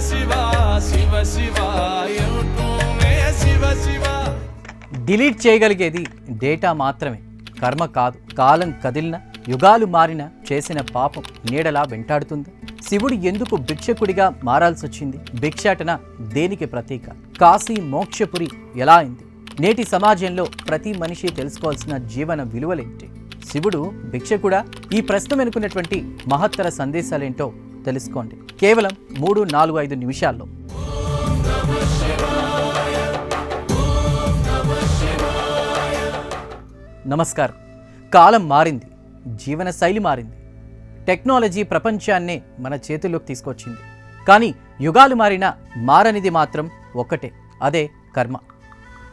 Shiva Shiva Shiva ఏమంటూనే Shiva Shiva. Delete చేయగలిగేది data మాత్రమే, కర్మ కాదు. కాలం కదిలిన, యుగాలు మారిన చేసిన పాపం నీడలా వెంటాడుతుంది. శివుడు ఎందుకు భిక్షకుడిగా మారాల్సి వచ్చింది? భిక్షాటన దేనికి ప్రతీక? కాశీ మోక్షపురి ఎలా అయింది? నేటి సమాజంలో ప్రతి మనిషి తెలుసుకోవాల్సిన జీవన విలువలేంటి? శివుడు భిక్షకుడా? ఈ ప్రశ్న వెనుకున్నటువంటి మహత్తర సందేశాలేంటో తెలుసుకోండి కేవలం 3-4-5 నిమిషాల్లో. నమస్కారం. కాలం మారింది, జీవన శైలి మారింది, టెక్నాలజీ ప్రపంచాన్నే మన చేతుల్లోకి తీసుకొచ్చింది. కానీ యుగాలు మారినా మారనిది మాత్రం ఒక్కటే, అదే కర్మ.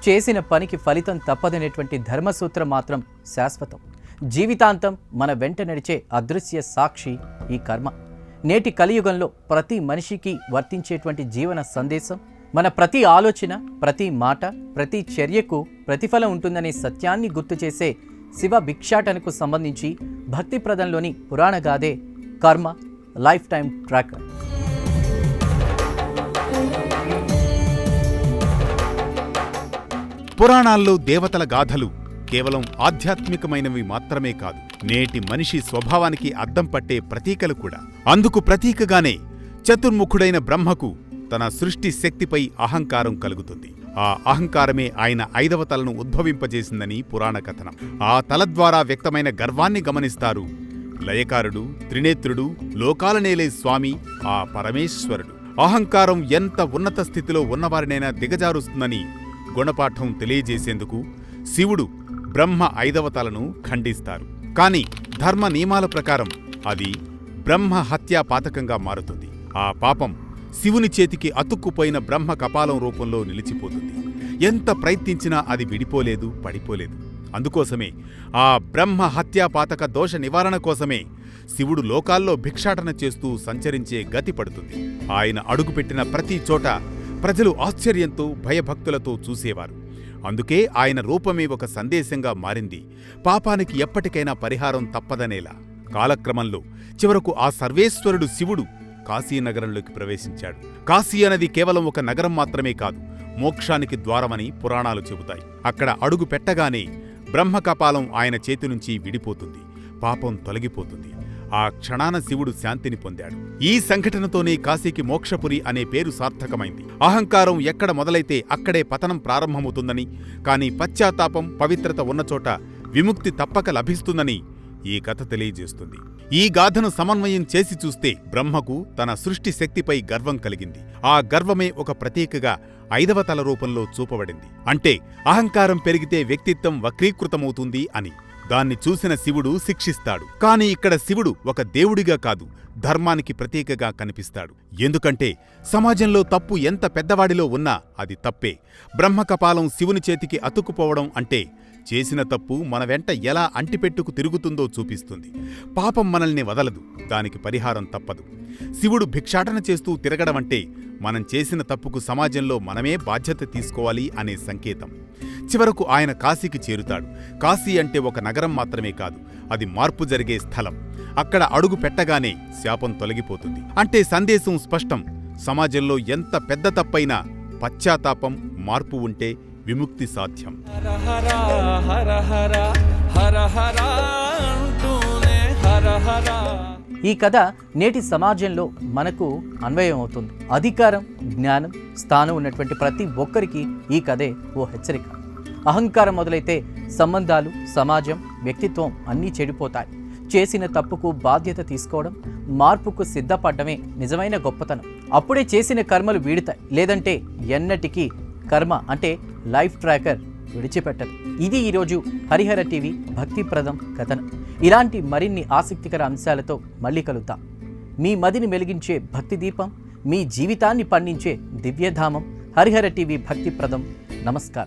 చేసిన పనికి ఫలితం తప్పదనేటువంటి ధర్మసూత్రం మాత్రం శాశ్వతం. జీవితాంతం మన వెంట నడిచే అదృశ్య సాక్షి ఈ కర్మ. నేటి కలియుగంలో ప్రతి మనిషికి వర్తించేటువంటి జీవన సందేశం, మన ప్రతి ఆలోచన, ప్రతి మాట, ప్రతి చర్యకు ప్రతిఫలం ఉంటుందనే సత్యాన్ని గుర్తు చేసే శివ భిక్షాటనకు సంబంధించి భక్తి ప్రదంలోని పురాణ గాథే కర్మ లైఫ్ టైం ట్రాకర్. పురాణాల్లో దేవతల గాథలు కేవలం ఆధ్యాత్మికమైనవి మాత్రమే కాదు, నేటి మనిషి స్వభావానికి అద్దం పట్టే ప్రతీకలు కూడా. అందుకు ప్రతీకగానే చతుర్ముఖుడైన బ్రహ్మకు తన సృష్టి శక్తిపై అహంకారం కలుగుతుంది. ఆ అహంకారమే ఆయన 5వ తలను ఉద్భవింపజేసిందని పురాణ కథనం. ఆ తల ద్వారా వ్యక్తమైన గర్వాన్ని గమనిస్తారు లయకారుడు, త్రినేత్రుడు, లోకాలనేలే స్వామి ఆ పరమేశ్వరుడు. అహంకారం ఎంత ఉన్నత స్థితిలో ఉన్నవారినైనా దిగజారుస్తుందని గుణపాఠం తెలియజేసేందుకు శివుడు బ్రహ్మ 5వ తలను ఖండిస్తారు. కాని ధర్మ నియమాల ప్రకారం అది బ్రహ్మ హత్యా పాతకంగా మారుతుంది. ఆ పాపం శివుని చేతికి అతుక్కుపోయిన బ్రహ్మ కపాలం రూపంలో నిలిచిపోతుంది. ఎంత ప్రయత్నించినా అది విడిపోలేదు, పడిపోలేదు. అందుకోసమే ఆ బ్రహ్మ హత్యాపాతక దోష నివారణ కోసమే శివుడు లోకాల్లో భిక్షాటన చేస్తూ సంచరించే గతి పడుతుంది. ఆయన అడుగుపెట్టిన ప్రతి చోట ప్రజలు ఆశ్చర్యంతో, భయభక్తులతో చూసేవారు. అందుకే ఆయన రూపమే ఒక సందేశంగా మారింది, పాపానికి ఎప్పటికైనా పరిహారం తప్పదనేలా. కాలక్రమంలో చివరకు ఆ సర్వేశ్వరుడు శివుడు కాశీనగరంలోకి ప్రవేశించాడు. కాశీ అనేది కేవలం ఒక నగరం మాత్రమే కాదు, మోక్షానికి ద్వారమని పురాణాలు చెబుతాయి. అక్కడ అడుగు పెట్టగానే బ్రహ్మకపాలం ఆయన చేతి నుంచి విడిపోతుంది, పాపం తొలగిపోతుంది. ఆ క్షణాన శివుడు శాంతిని పొందాడు. ఈ సంఘటనతోనే కాశీకి మోక్షపురి అనే పేరు సార్థకమైంది. అహంకారం ఎక్కడ మొదలైతే అక్కడే పతనం ప్రారంభమవుతుందని, కానీ పశ్చాత్తాపం, పవిత్రత ఉన్నచోట విముక్తి తప్పక లభిస్తుందని ఈ కథ తెలియజేస్తుంది. ఈ గాథను సమన్వయం చేసి చూస్తే బ్రహ్మకు తన సృష్టి శక్తిపై గర్వం కలిగింది. ఆ గర్వమే ఒక ప్రతీకగా 5వ తల రూపంలో చూపబడింది. అంటే అహంకారం పెరిగితే వ్యక్తిత్వం వక్రీకృతమవుతుంది అని. దాన్ని చూసిన శివుడు శిక్షిస్తాడు. కాని ఇక్కడ శివుడు ఒక దేవుడిగా కాదు, ధర్మానికి ప్రతీకగా కనిపిస్తాడు. ఎందుకంటే సమాజంలో తప్పు ఎంత పెద్దవాడిలో ఉన్నా అది తప్పే. బ్రహ్మకపాలం శివుని చేతికి అతుక్కుపోవడం అంటే చేసిన తప్పు మన వెంట ఎలా అంటిపెట్టుకు తిరుగుతుందో చూపిస్తుంది. పాపం మనల్ని వదలదు, దానికి పరిహారం తప్పదు. శివుడు భిక్షాటన చేస్తూ తిరగడమంటే మనం చేసిన తప్పుకు సమాజంలో మనమే బాధ్యత తీసుకోవాలి అనే సంకేతం. చివరకు ఆయన కాశీకి చేరుతాడు. కాశీ అంటే ఒక నగరం మాత్రమే కాదు, అది మార్పు జరిగే స్థలం. అక్కడ అడుగు పెట్టగానే శాపం తొలగిపోతుంది. అంటే సందేశం స్పష్టం, సమాజంలో ఎంత పెద్ద తప్పైనా పశ్చాత్తాపం, మార్పు ఉంటే విముక్తి సాధ్యం. హర హర హర హర హర హర అంటూనే హర హర. ఈ కథ నేటి సమాజంలో మనకు అన్వయం అవుతుంది. అధికారం, జ్ఞానం, స్థానం ఉన్నటువంటి ప్రతి ఒక్కరికి ఈ కథే ఓ హెచ్చరిక. అహంకారం మొదలైతే సంబంధాలు, సమాజం, వ్యక్తిత్వం అన్నీ చెడిపోతాయి. చేసిన తప్పుకు బాధ్యత తీసుకోవడం, మార్పుకు సిద్ధపడమే నిజమైన గొప్పతనం. అప్పుడే చేసిన కర్మలు వీడుతాయి, లేదంటే ఎన్నటికీ కర్మ అంటే లైఫ్ ట్రాకర్ విడిచిపెట్టదు. ఇది ఈరోజు హరిహర టీవీ భక్తిప్రదం కథనం. ఇలాంటి మరిన్ని ఆసక్తికర అంశాలతో మళ్ళీ కలుద్దాం. మీ మదిని వెలిగించే భక్తి దీపం, మీ జీవితాన్ని పండించే దివ్యధామం హరిహర టీవీ భక్తిప్రదం. నమస్కారం.